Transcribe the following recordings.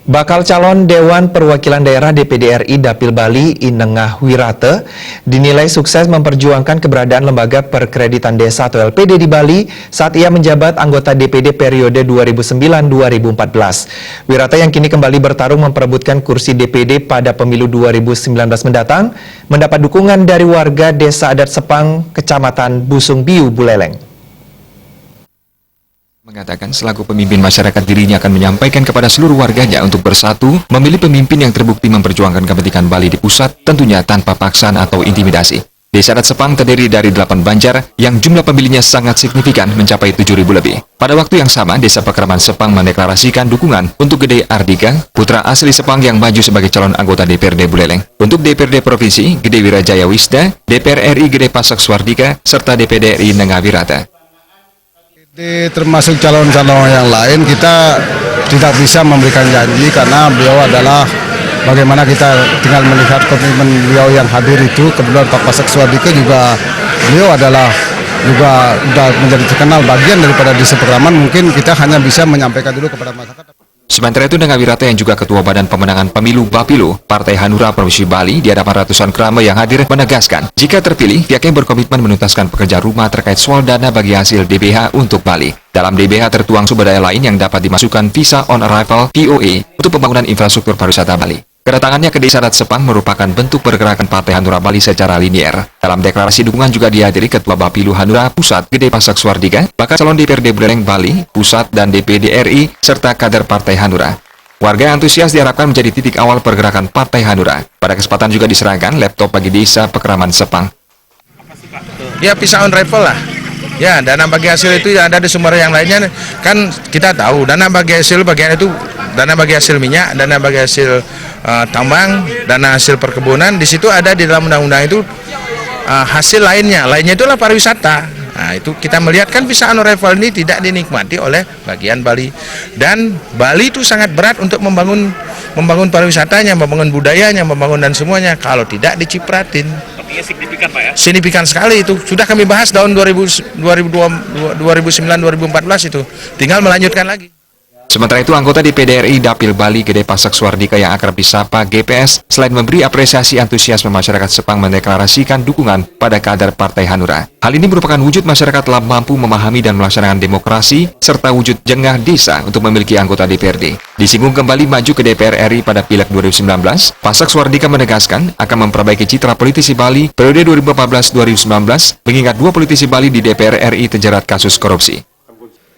Bakal calon Dewan Perwakilan Daerah DPD RI Dapil Bali Inengah Wirate dinilai sukses memperjuangkan keberadaan Lembaga Perkreditan Desa atau LPD di Bali saat ia menjabat anggota DPD periode 2009-2014. Wirate yang kini kembali bertarung memperebutkan kursi DPD pada pemilu 2019 mendatang mendapat dukungan dari warga Desa Adat Sepang, Kecamatan Busung Biu, Buleleng. Mengatakan selaku pemimpin masyarakat dirinya akan menyampaikan kepada seluruh warganya untuk bersatu memilih pemimpin yang terbukti memperjuangkan kepentingan Bali di pusat, tentunya tanpa paksaan atau intimidasi. Desa Adat Sepang terdiri dari 8 banjar yang jumlah pemilihnya sangat signifikan mencapai 7.000 lebih. Pada waktu yang sama, Desa Pakraman Sepang mendeklarasikan dukungan untuk Gede Ardika, putra asli Sepang yang maju sebagai calon anggota DPRD Buleleng. Untuk DPRD Provinsi, Gede Wirajaya Wisda, DPR RI Gede Pasak Swardika, serta DPD RI Inengah Wirate. Termasuk calon-calon yang lain, kita tidak bisa memberikan janji karena beliau adalah bagaimana kita tinggal melihat komitmen beliau yang hadir itu. Kebetulan Pak Pasak Swardika juga beliau adalah juga sudah menjadi terkenal bagian daripada Desa Pakraman. Mungkin kita hanya bisa menyampaikan dulu kepada masyarakat. Sementara itu, Inengah Wirate yang juga Ketua Badan Pemenangan Pemilu Bapilo, Partai Hanura Provinsi Bali di hadapan ratusan krama yang hadir menegaskan, jika terpilih, pihaknya berkomitmen menuntaskan pekerjaan rumah terkait soal dana bagi hasil DBH untuk Bali. Dalam DBH tertuang sumber daya lain yang dapat dimasukkan visa on arrival (VOA) untuk pembangunan infrastruktur pariwisata Bali. Kedatangannya ke Desa Adat Sepang merupakan bentuk pergerakan Partai Hanura Bali secara linier. Dalam deklarasi dukungan juga dihadiri Ketua Bapilo Hanura Pusat Gede Pasak Swardika, bakal calon DPRD Buleleng Bali, Pusat dan DPD RI, serta kader Partai Hanura. Warga yang antusias diharapkan menjadi titik awal pergerakan Partai Hanura. Pada kesempatan juga diserahkan laptop bagi Desa Pakraman Sepang. Ya, visa on arrival lah. Ya, dana bagi hasil itu ada di sumber yang lainnya. Kan kita tahu dana bagi hasil bagian itu dana bagi hasil minyak, dana bagi hasil tambang, dana hasil perkebunan. Di situ ada di dalam undang-undang itu hasil lainnya. Lainnya itulah pariwisata. Nah, itu kita melihat kan visa on arrival ini tidak dinikmati oleh bagian Bali. Dan Bali itu sangat berat untuk membangun pariwisatanya, membangun budayanya, membangun dan semuanya. Kalau tidak dicipratin. Artinya signifikan, Pak ya? Signifikan sekali itu. Sudah kami bahas tahun 2009-2014 itu. Tinggal melanjutkan lagi. Sementara itu, anggota DPD RI Dapil Bali Gede Pasak Swardika yang akrab disapa GPS, selain memberi apresiasi antusiasme masyarakat Sepang mendeklarasikan dukungan pada kader Partai Hanura. Hal ini merupakan wujud masyarakat telah mampu memahami dan melaksanakan demokrasi, serta wujud jengah desa untuk memiliki anggota DPRD. Disinggung kembali maju ke DPR RI pada Pileg 2019, Pasak Swardika menegaskan akan memperbaiki citra politisi Bali periode 2014-2019, mengingat 2 politisi Bali di DPR RI terjerat kasus korupsi.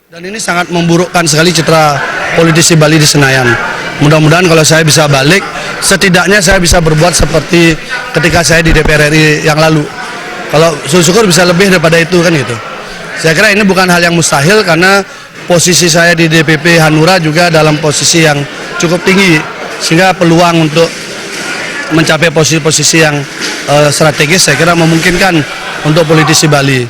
Dan ini sangat memburukkan sekali citra politisi Bali di Senayan. Mudah-mudahan kalau saya bisa balik, setidaknya saya bisa berbuat seperti ketika saya di DPR RI yang lalu. Kalau syukur bisa lebih daripada itu kan gitu. Saya kira ini bukan hal yang mustahil karena posisi saya di DPP Hanura juga dalam posisi yang cukup tinggi. Sehingga peluang untuk mencapai posisi-posisi yang strategis saya kira memungkinkan untuk politisi Bali.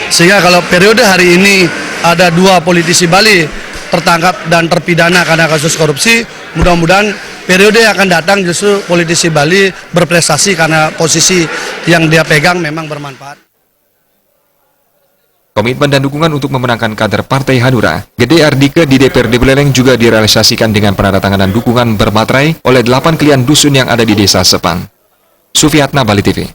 Sehingga kalau periode hari ini ada 2 politisi Bali tertangkap dan terpidana karena kasus korupsi, mudah-mudahan periode yang akan datang justru politisi Bali berprestasi karena posisi yang dia pegang memang bermanfaat. Komitmen dan dukungan untuk memenangkan kader Partai Hanura, Gede Ardika di DPRD Buleleng juga direalisasikan dengan penandatanganan dukungan bermaterai oleh 8 klien dusun yang ada di Desa Sepang. Sufiatna, Bali TV.